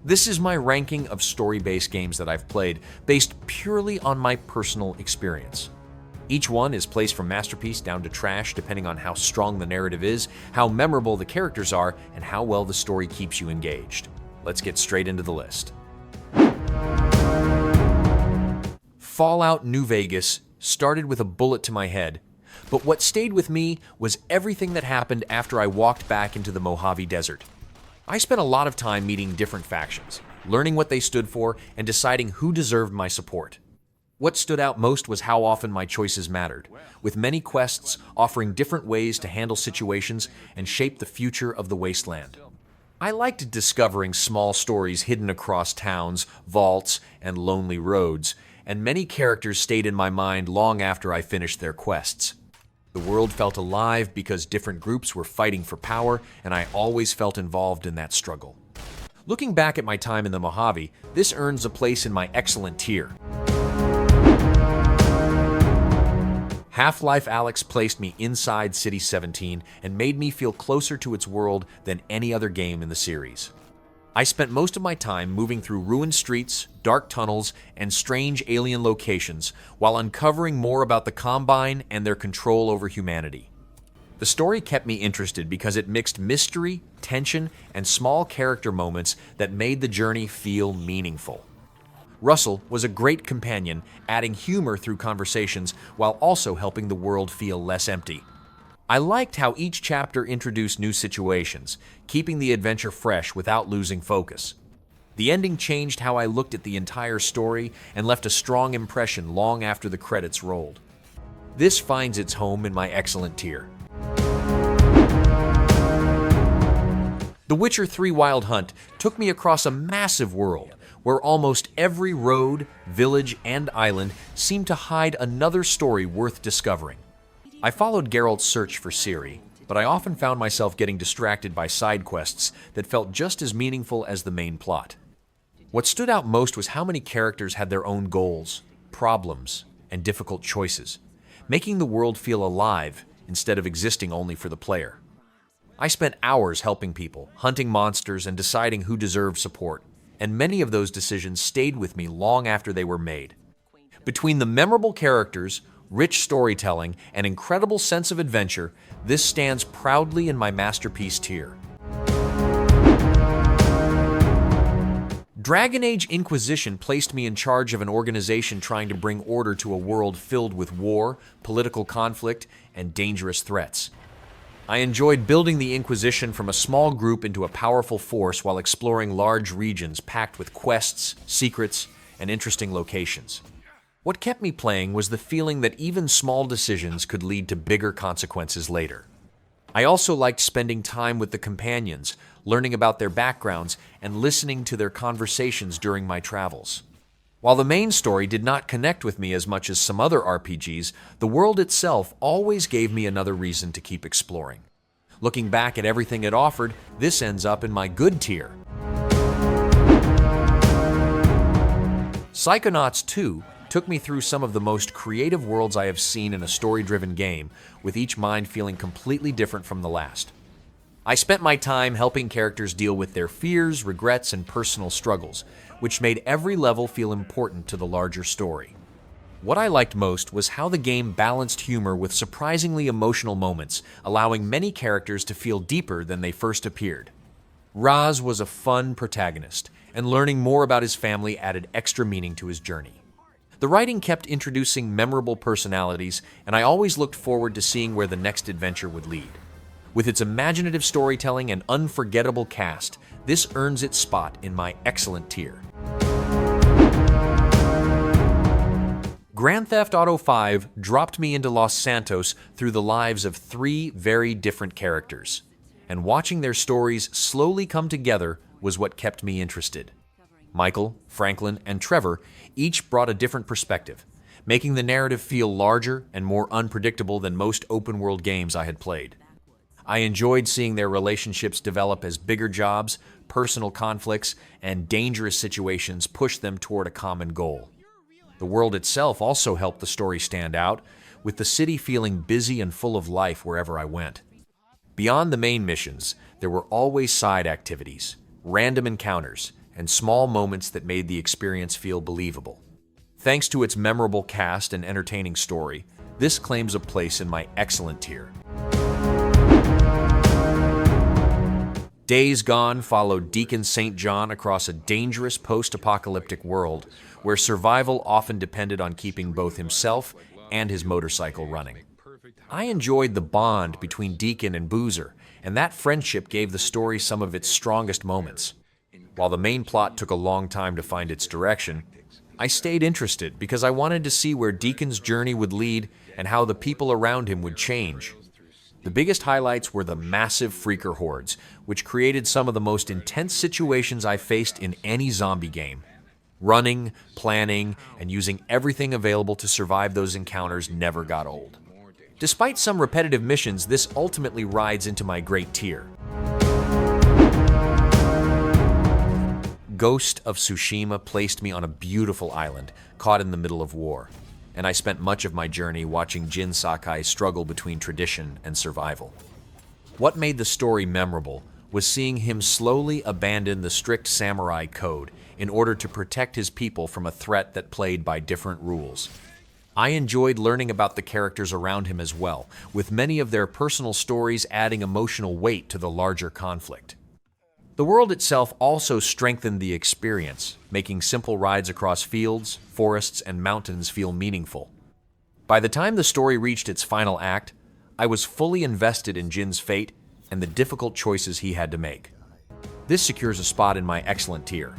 This is my ranking of story-based games that I've played, based purely on my personal experience. Each one is placed from masterpiece down to trash depending on how strong the narrative is, how memorable the characters are, and how well the story keeps you engaged. Let's get straight into the list. Fallout New Vegas started with a bullet to my head, but what stayed with me was everything that happened after I walked back into the Mojave Desert. I spent a lot of time meeting different factions, learning what they stood for, and deciding who deserved my support. What stood out most was how often my choices mattered, with many quests offering different ways to handle situations and shape the future of the wasteland. I liked discovering small stories hidden across towns, vaults, and lonely roads, and many characters stayed in my mind long after I finished their quests. The world felt alive because different groups were fighting for power, and I always felt involved in that struggle. Looking back at my time in the Mojave, this earns a place in my excellent tier. Half-Life Alyx placed me inside City 17 and made me feel closer to its world than any other game in the series. I spent most of my time moving through ruined streets, dark tunnels, and strange alien locations while uncovering more about the Combine and their control over humanity. The story kept me interested because it mixed mystery, tension, and small character moments that made the journey feel meaningful. Russell was a great companion, adding humor through conversations while also helping the world feel less empty. I liked how each chapter introduced new situations, keeping the adventure fresh without losing focus. The ending changed how I looked at the entire story and left a strong impression long after the credits rolled. This finds its home in my excellent tier. The Witcher 3 Wild Hunt took me across a massive world where almost every road, village, and island seemed to hide another story worth discovering. I followed Geralt's search for Ciri, but I often found myself getting distracted by side quests that felt just as meaningful as the main plot. What stood out most was how many characters had their own goals, problems, and difficult choices, making the world feel alive instead of existing only for the player. I spent hours helping people, hunting monsters, and deciding who deserved support, and many of those decisions stayed with me long after they were made. Between the memorable characters, rich storytelling, and incredible sense of adventure, this stands proudly in my masterpiece tier. Dragon Age Inquisition placed me in charge of an organization trying to bring order to a world filled with war, political conflict, and dangerous threats. I enjoyed building the Inquisition from a small group into a powerful force while exploring large regions packed with quests, secrets, and interesting locations. What kept me playing was the feeling that even small decisions could lead to bigger consequences later. I also liked spending time with the companions, learning about their backgrounds, and listening to their conversations during my travels. While the main story did not connect with me as much as some other RPGs, the world itself always gave me another reason to keep exploring. Looking back at everything it offered, this ends up in my good tier. Psychonauts 2 took me through some of the most creative worlds I have seen in a story-driven game, with each mind feeling completely different from the last. I spent my time helping characters deal with their fears, regrets, and personal struggles, which made every level feel important to the larger story. What I liked most was how the game balanced humor with surprisingly emotional moments, allowing many characters to feel deeper than they first appeared. Raz was a fun protagonist, and learning more about his family added extra meaning to his journey. The writing kept introducing memorable personalities, and I always looked forward to seeing where the next adventure would lead. With its imaginative storytelling and unforgettable cast, this earns its spot in my excellent tier. Grand Theft Auto V dropped me into Los Santos through the lives of three very different characters, and watching their stories slowly come together was what kept me interested. Michael, Franklin, and Trevor each brought a different perspective, making the narrative feel larger and more unpredictable than most open-world games I had played. I enjoyed seeing their relationships develop as bigger jobs, personal conflicts, and dangerous situations pushed them toward a common goal. The world itself also helped the story stand out, with the city feeling busy and full of life wherever I went. Beyond the main missions, there were always side activities, random encounters, and small moments that made the experience feel believable. Thanks to its memorable cast and entertaining story, this claims a place in my excellent tier. Days Gone followed Deacon St. John across a dangerous post-apocalyptic world where survival often depended on keeping both himself and his motorcycle running. I enjoyed the bond between Deacon and Boozer, and that friendship gave the story some of its strongest moments. While the main plot took a long time to find its direction, I stayed interested because I wanted to see where Deacon's journey would lead and how the people around him would change. The biggest highlights were the massive freaker hordes, which created some of the most intense situations I faced in any zombie game. Running, planning, and using everything available to survive those encounters never got old. Despite some repetitive missions, this ultimately rides into my great tier. Ghost of Tsushima placed me on a beautiful island, caught in the middle of war, and I spent much of my journey watching Jin Sakai struggle between tradition and survival. What made the story memorable was seeing him slowly abandon the strict samurai code in order to protect his people from a threat that played by different rules. I enjoyed learning about the characters around him as well, with many of their personal stories adding emotional weight to the larger conflict. The world itself also strengthened the experience, making simple rides across fields, forests, and mountains feel meaningful. By the time the story reached its final act, I was fully invested in Jin's fate and the difficult choices he had to make. This secures a spot in my excellent tier.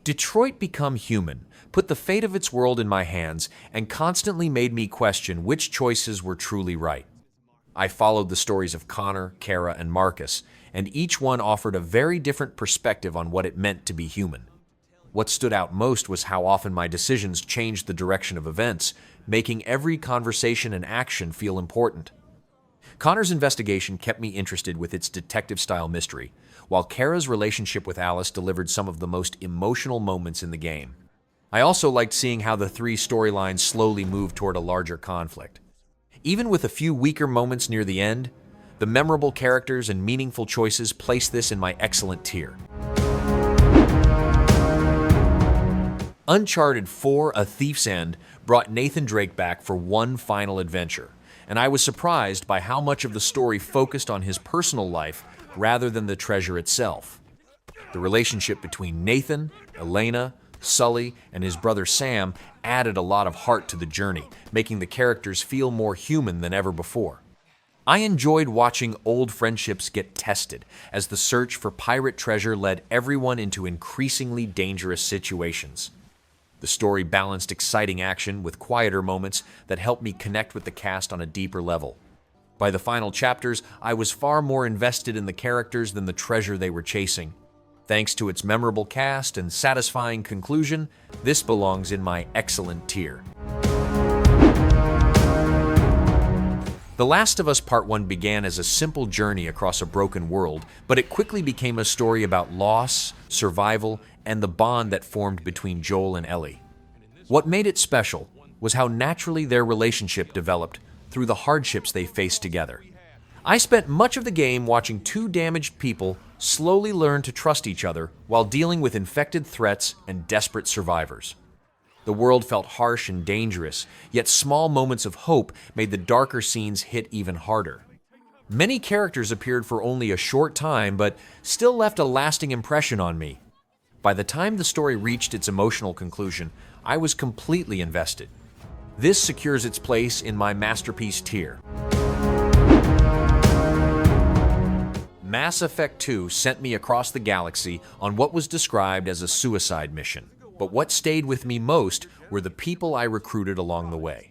Detroit Become Human put the fate of its world in my hands and constantly made me question which choices were truly right. I followed the stories of Connor, Kara, and Marcus, and each one offered a very different perspective on what it meant to be human. What stood out most was how often my decisions changed the direction of events, making every conversation and action feel important. Connor's investigation kept me interested with its detective-style mystery, while Kara's relationship with Alice delivered some of the most emotional moments in the game. I also liked seeing how the three storylines slowly moved toward a larger conflict. Even with a few weaker moments near the end, the memorable characters and meaningful choices place this in my excellent tier. Uncharted 4: A Thief's End brought Nathan Drake back for one final adventure, and I was surprised by how much of the story focused on his personal life rather than the treasure itself. The relationship between Nathan, Elena, Sully, and his brother Sam added a lot of heart to the journey, making the characters feel more human than ever before. I enjoyed watching old friendships get tested, as the search for pirate treasure led everyone into increasingly dangerous situations. The story balanced exciting action with quieter moments that helped me connect with the cast on a deeper level. By the final chapters, I was far more invested in the characters than the treasure they were chasing. Thanks to its memorable cast and satisfying conclusion, this belongs in my excellent tier. The Last of Us Part 1 began as a simple journey across a broken world, but it quickly became a story about loss, survival, and the bond that formed between Joel and Ellie. What made it special was how naturally their relationship developed through the hardships they faced together. I spent much of the game watching two damaged people slowly learn to trust each other while dealing with infected threats and desperate survivors. The world felt harsh and dangerous, yet small moments of hope made the darker scenes hit even harder. Many characters appeared for only a short time, but still left a lasting impression on me. By the time the story reached its emotional conclusion, I was completely invested. This secures its place in my masterpiece tier. Mass Effect 2 sent me across the galaxy on what was described as a suicide mission. But what stayed with me most were the people I recruited along the way.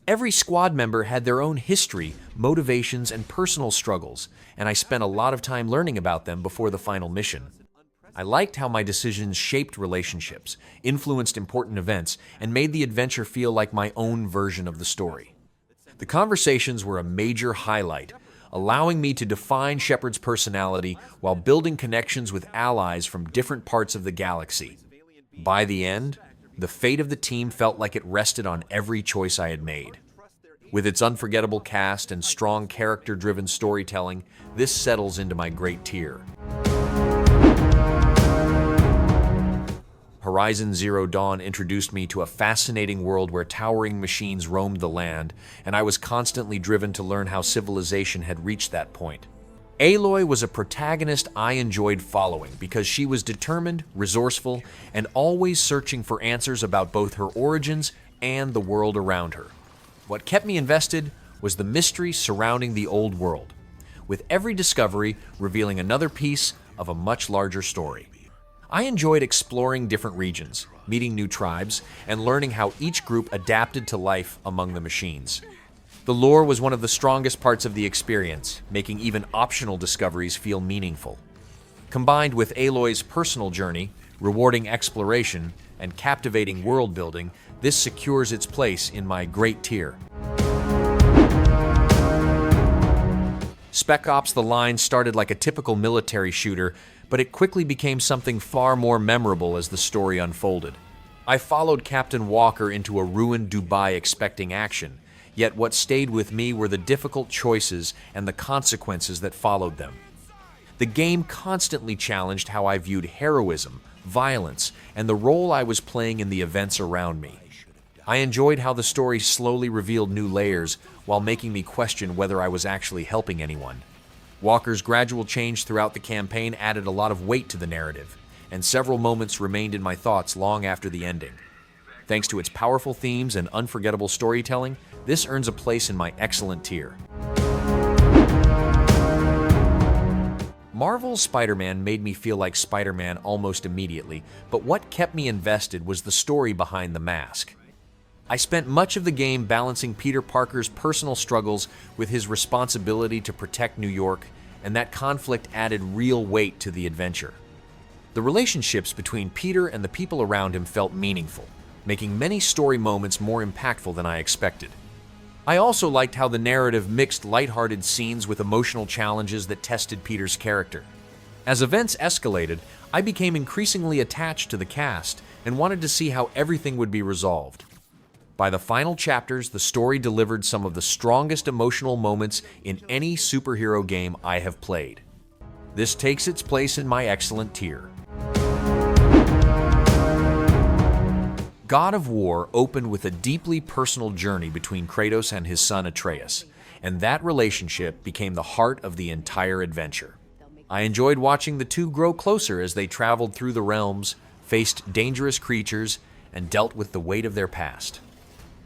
Every squad member had their own history, motivations, and personal struggles, and I spent a lot of time learning about them before the final mission. I liked how my decisions shaped relationships, influenced important events, and made the adventure feel like my own version of the story. The conversations were a major highlight, allowing me to define Shepard's personality while building connections with allies from different parts of the galaxy. By the end, the fate of the team felt like it rested on every choice I had made. With its unforgettable cast and strong character-driven storytelling, this settles into my great tier. Horizon Zero Dawn introduced me to a fascinating world where towering machines roamed the land, and I was constantly driven to learn how civilization had reached that point. Aloy was a protagonist I enjoyed following because she was determined, resourceful, and always searching for answers about both her origins and the world around her. What kept me invested was the mystery surrounding the old world, with every discovery revealing another piece of a much larger story. I enjoyed exploring different regions, meeting new tribes, and learning how each group adapted to life among the machines. The lore was one of the strongest parts of the experience, making even optional discoveries feel meaningful. Combined with Aloy's personal journey, rewarding exploration, and captivating world building, this secures its place in my great tier. Spec Ops: The Line started like a typical military shooter, but it quickly became something far more memorable as the story unfolded. I followed Captain Walker into a ruined Dubai expecting action, yet what stayed with me were the difficult choices and the consequences that followed them. The game constantly challenged how I viewed heroism, violence, and the role I was playing in the events around me. I enjoyed how the story slowly revealed new layers while making me question whether I was actually helping anyone. Walker's gradual change throughout the campaign added a lot of weight to the narrative, and several moments remained in my thoughts long after the ending. Thanks to its powerful themes and unforgettable storytelling, this earns a place in my excellent tier. Marvel's Spider-Man made me feel like Spider-Man almost immediately, but what kept me invested was the story behind the mask. I spent much of the game balancing Peter Parker's personal struggles with his responsibility to protect New York, and that conflict added real weight to the adventure. The relationships between Peter and the people around him felt meaningful, making many story moments more impactful than I expected. I also liked how the narrative mixed lighthearted scenes with emotional challenges that tested Peter's character. As events escalated, I became increasingly attached to the cast and wanted to see how everything would be resolved. By the final chapters, the story delivered some of the strongest emotional moments in any superhero game I have played. This takes its place in my excellent tier. God of War opened with a deeply personal journey between Kratos and his son Atreus, and that relationship became the heart of the entire adventure. I enjoyed watching the two grow closer as they traveled through the realms, faced dangerous creatures, and dealt with the weight of their past.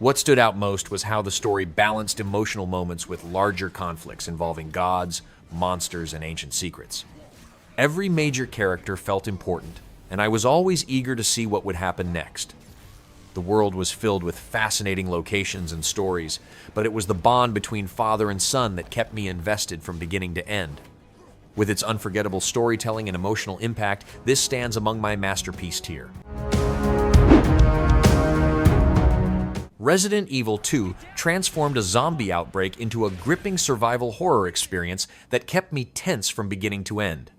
What stood out most was how the story balanced emotional moments with larger conflicts involving gods, monsters, and ancient secrets. Every major character felt important, and I was always eager to see what would happen next. The world was filled with fascinating locations and stories, but it was the bond between father and son that kept me invested from beginning to end. With its unforgettable storytelling and emotional impact, this stands among my masterpiece tier. Resident Evil 2 transformed a zombie outbreak into a gripping survival horror experience that kept me tense from beginning to end.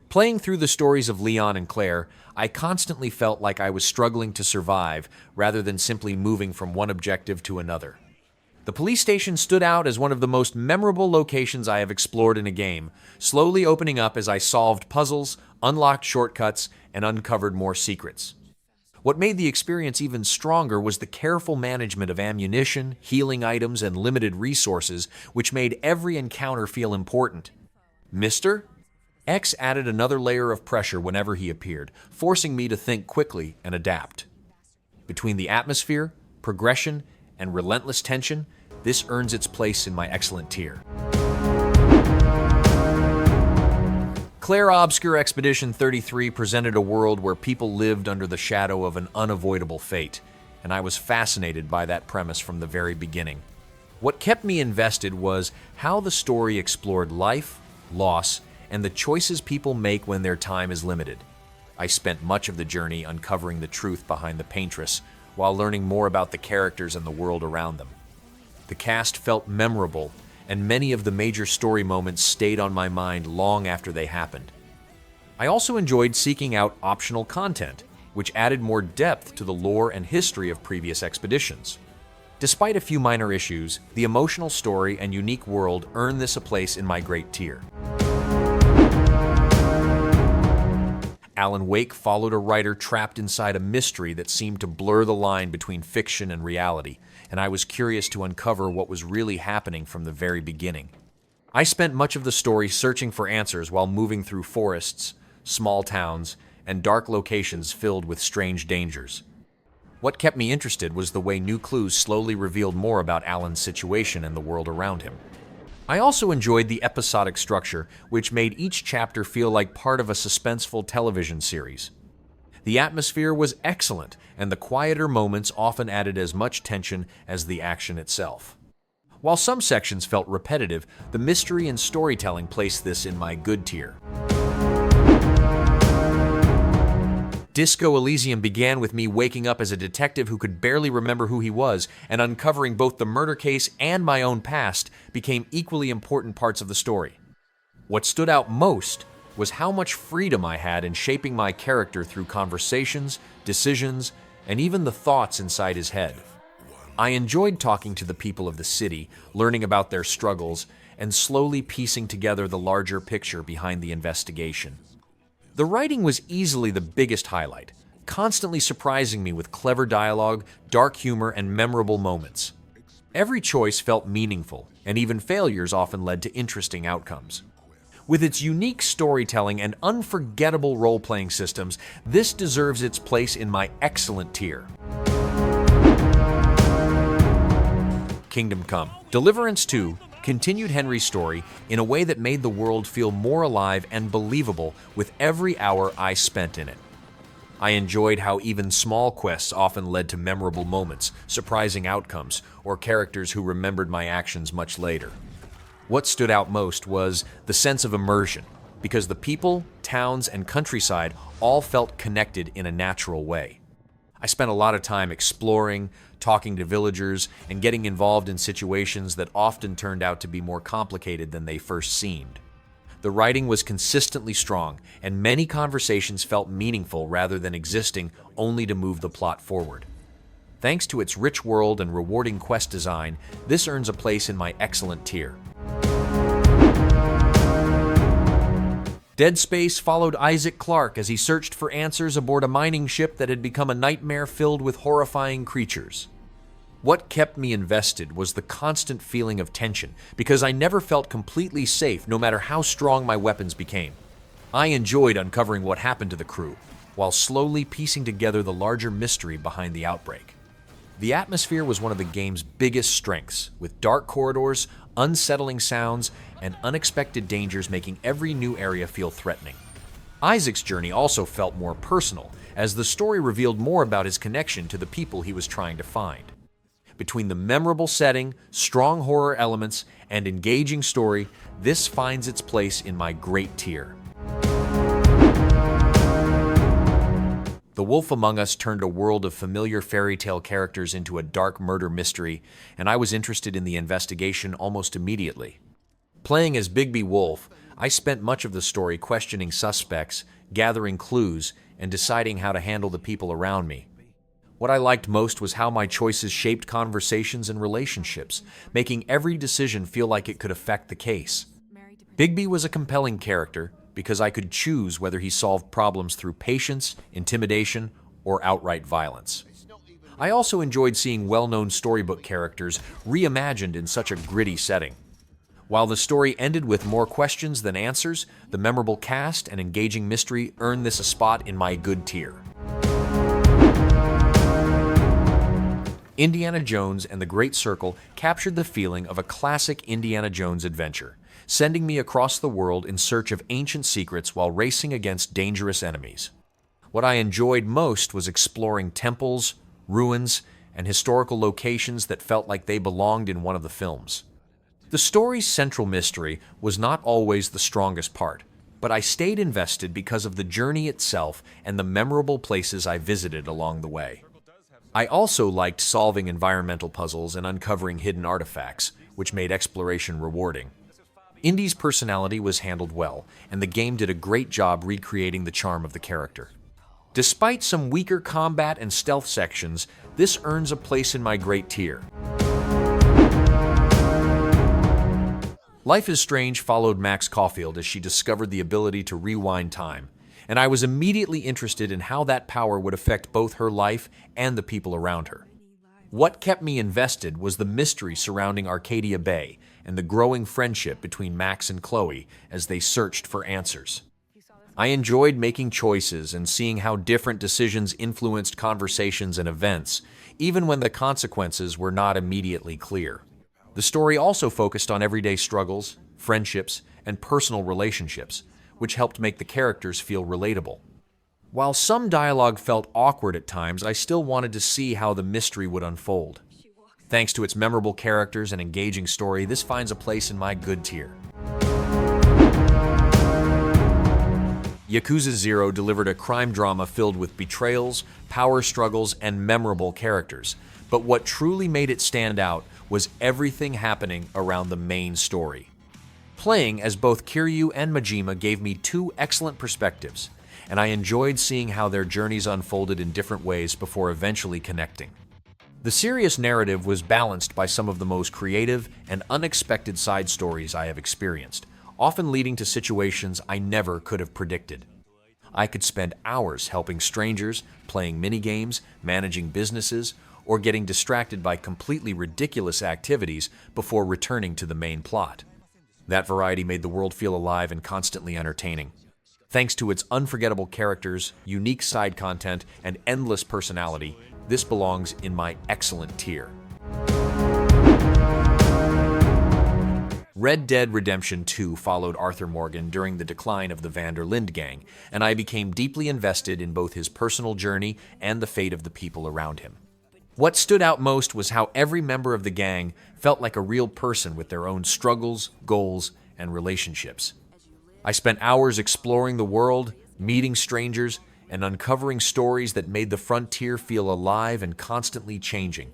Playing through the stories of Leon and Claire, I constantly felt like I was struggling to survive rather than simply moving from one objective to another. The police station stood out as one of the most memorable locations I have explored in a game, slowly opening up as I solved puzzles, unlocked shortcuts, and uncovered more secrets. What made the experience even stronger was the careful management of ammunition, healing items, and limited resources, which made every encounter feel important. Mr. X added another layer of pressure whenever he appeared, forcing me to think quickly and adapt. Between the atmosphere, progression, and relentless tension, this earns its place in my excellent tier. Clair Obscur Expedition 33 presented a world where people lived under the shadow of an unavoidable fate, and I was fascinated by that premise from the very beginning. What kept me invested was how the story explored life, loss, and the choices people make when their time is limited. I spent much of the journey uncovering the truth behind the paintress, while learning more about the characters and the world around them. The cast felt memorable, and many of the major story moments stayed on my mind long after they happened. I also enjoyed seeking out optional content, which added more depth to the lore and history of previous expeditions. Despite a few minor issues, the emotional story and unique world earn this a place in my great tier. Alan Wake followed a writer trapped inside a mystery that seemed to blur the line between fiction and reality, and I was curious to uncover what was really happening from the very beginning. I spent much of the story searching for answers while moving through forests, small towns, and dark locations filled with strange dangers. What kept me interested was the way new clues slowly revealed more about Alan's situation and the world around him. I also enjoyed the episodic structure, which made each chapter feel like part of a suspenseful television series. The atmosphere was excellent, and the quieter moments often added as much tension as the action itself. While some sections felt repetitive, the mystery and storytelling placed this in my good tier. Disco Elysium began with me waking up as a detective who could barely remember who he was, and uncovering both the murder case and my own past became equally important parts of the story. What stood out most was how much freedom I had in shaping my character through conversations, decisions, and even the thoughts inside his head. I enjoyed talking to the people of the city, learning about their struggles, and slowly piecing together the larger picture behind the investigation. The writing was easily the biggest highlight, constantly surprising me with clever dialogue, dark humor, and memorable moments. Every choice felt meaningful, and even failures often led to interesting outcomes. With its unique storytelling and unforgettable role-playing systems, this deserves its place in my excellent tier. Kingdom Come: Deliverance 2 continued Henry's story in a way that made the world feel more alive and believable with every hour I spent in it. I enjoyed how even small quests often led to memorable moments, surprising outcomes, or characters who remembered my actions much later. What stood out most was the sense of immersion, because the people, towns, and countryside all felt connected in a natural way. I spent a lot of time exploring, talking to villagers, and getting involved in situations that often turned out to be more complicated than they first seemed. The writing was consistently strong, and many conversations felt meaningful rather than existing only to move the plot forward. Thanks to its rich world and rewarding quest design, this earns a place in my excellent tier. Dead Space followed Isaac Clarke as he searched for answers aboard a mining ship that had become a nightmare filled with horrifying creatures. What kept me invested was the constant feeling of tension, because I never felt completely safe no matter how strong my weapons became. I enjoyed uncovering what happened to the crew, while slowly piecing together the larger mystery behind the outbreak. The atmosphere was one of the game's biggest strengths, with dark corridors, unsettling sounds, and unexpected dangers making every new area feel threatening. Isaac's journey also felt more personal, as the story revealed more about his connection to the people he was trying to find. Between the memorable setting, strong horror elements, and engaging story, this finds its place in my great tier. The Wolf Among Us turned a world of familiar fairy tale characters into a dark murder mystery, and I was interested in the investigation almost immediately. Playing as Bigby Wolf, I spent much of the story questioning suspects, gathering clues, and deciding how to handle the people around me. What I liked most was how my choices shaped conversations and relationships, making every decision feel like it could affect the case. Bigby was a compelling character, because I could choose whether he solved problems through patience, intimidation, or outright violence. I also enjoyed seeing well-known storybook characters reimagined in such a gritty setting. While the story ended with more questions than answers, the memorable cast and engaging mystery earned this a spot in my good tier. Indiana Jones and the Great Circle captured the feeling of a classic Indiana Jones adventure, sending me across the world in search of ancient secrets while racing against dangerous enemies. What I enjoyed most was exploring temples, ruins, and historical locations that felt like they belonged in one of the films. The story's central mystery was not always the strongest part, but I stayed invested because of the journey itself and the memorable places I visited along the way. I also liked solving environmental puzzles and uncovering hidden artifacts, which made exploration rewarding. Indy's personality was handled well, and the game did a great job recreating the charm of the character. Despite some weaker combat and stealth sections, this earns a place in my great tier. Life is Strange followed Max Caulfield as she discovered the ability to rewind time, and I was immediately interested in how that power would affect both her life and the people around her. What kept me invested was the mystery surrounding Arcadia Bay and the growing friendship between Max and Chloe as they searched for answers. I enjoyed making choices and seeing how different decisions influenced conversations and events, even when the consequences were not immediately clear. The story also focused on everyday struggles, friendships, and personal relationships, which helped make the characters feel relatable. While some dialogue felt awkward at times, I still wanted to see how the mystery would unfold. Thanks to its memorable characters and engaging story, this finds a place in my good tier. Yakuza 0 delivered a crime drama filled with betrayals, power struggles, and memorable characters. But what truly made it stand out was everything happening around the main story. Playing as both Kiryu and Majima gave me two excellent perspectives, and I enjoyed seeing how their journeys unfolded in different ways before eventually connecting. The serious narrative was balanced by some of the most creative and unexpected side stories I have experienced, often leading to situations I never could have predicted. I could spend hours helping strangers, playing minigames, managing businesses, or getting distracted by completely ridiculous activities before returning to the main plot. That variety made the world feel alive and constantly entertaining. Thanks to its unforgettable characters, unique side content, and endless personality, this belongs in my excellent tier. Red Dead Redemption 2 followed Arthur Morgan during the decline of the Van der Linde gang, and I became deeply invested in both his personal journey and the fate of the people around him. What stood out most was how every member of the gang felt like a real person with their own struggles, goals, and relationships. I spent hours exploring the world, meeting strangers, and uncovering stories that made the frontier feel alive and constantly changing.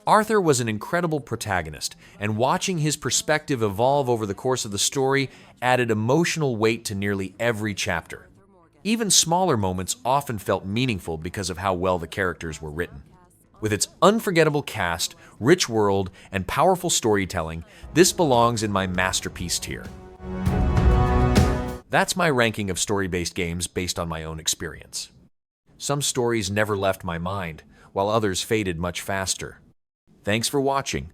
Arthur was an incredible protagonist, and watching his perspective evolve over the course of the story added emotional weight to nearly every chapter. Even smaller moments often felt meaningful because of how well the characters were written. With its unforgettable cast, rich world, and powerful storytelling, this belongs in my masterpiece tier. That's my ranking of story-based games based on my own experience. Some stories never left my mind, while others faded much faster. Thanks for watching.